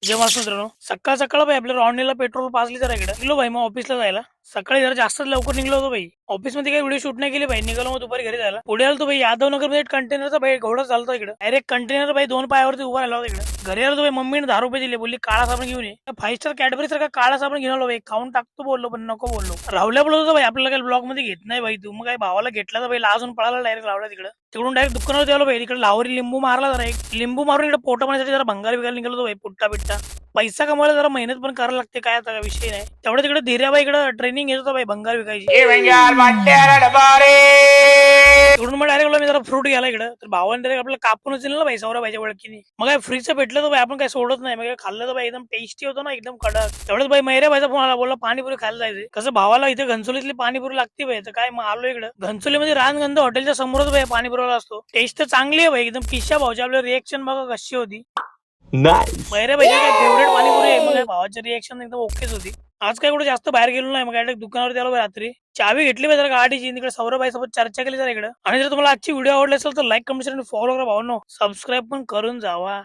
जय महाराष्ट्र मित्रांनो, सकाळ सकाळ भाई आपल्या रॉडनीला पेट्रोल 5 लिटर आहे इकडे. निघलो भाई मग ऑफिसला जायला. सकाळी जरा जास्तच लवकर निघलो होतो भाई. ऑफिस मध्ये काही व्हिडिओ शूट नाही केली भाई. निघालो मग दुपारी घरी जायला. पुढे आलो तो भाई यादव नगर मध्ये कंटेनरचा भाई घोडा चालतो इकडे. डायरेक्ट कंटेनर भाई 2 पायावरती उभा राहिला होता इकडे. घरी आलो तो भाई मम्मीने 10 रुपये दिले. बोलली काळा साबण घेऊन ये. 5 स्टार कॅडबरी सारखा काळा साबण घेऊन आलो भाई. खाऊन टाकतो बोललो पण नको बोललो. राहुल्या बोलत होतो भाई आपल्याला काही ब्लॉग मध्ये घेत नाही भाई तू. मग काय भावाला घेतला तर भाई लाजून पळाला डायरेक्ट लावला तिकडे. तिकडून डायरेक्ट दुकानावर आलो भाई. तिकडे लावरी लिंबू मारला जरा एक लिंबू मारून इकडे पोटा पाण्यासाठी जरा भंगार बिगार निघालो होतो भाई. पुट्टा बिट्टा पैसा कमवायला जरा मेहनत पण करायला लागते. काय आता विषय नाही. तेवढं तिकडे धीर्याबाई इकडे ट्रेनिंग घेत होता भाई भंगार विकायची. तिकडून मग डायरेक्ट मी जरा फ्रूट घ्यायला इकडे. तर भावाने डायरेक्ट आपल्याला कापूनच दिलं ना भाई सौरभाईच्या ओळखीने. मग काय फ्रीचं भेटलं तर भाई आपण काय सोडत नाही. मग खाल्लं तर भाई एकदम टेस्टी होतं ना एकदम कडक. तेवढंच भाई मैऱ्या भाईचा फोन आला. बोलला पाणीपुरी खायला जायचं. कसं भावाला इथे घनसोलीतली पाणीपुरी लागते भाई. तर काय मग आलो इकडे. घनसोलीमध्ये रानगंध हॉटेलच्या समोरच भाई पाणीपुरीला असतो. टेस्ट तर चांगली आहे भाई एकदम. किशा भाऊची आपल्या रिएक्शन बघा कशी होती. मैऱ्या भाईची काय फेवरेट पाणीपुरी आहे. मग भावाची रिएक्शन एकदम ओकेच होती. आज काय कुठे जास्त बाहेर गेलो नाही. मग डायरेक्ट दुकानावर आलो रात्री. चावी घेतली पाहिजे गाडीची. तिकडे सौरभाई सोबत चर्चा केली जरा इकडे. आणि जर तुम्हाला आजची व्हिडिओ आवडली असेल तर लाईक कमेंट आणि फॉलो करा भावांनो. सबस्क्राईब पण करून जावा.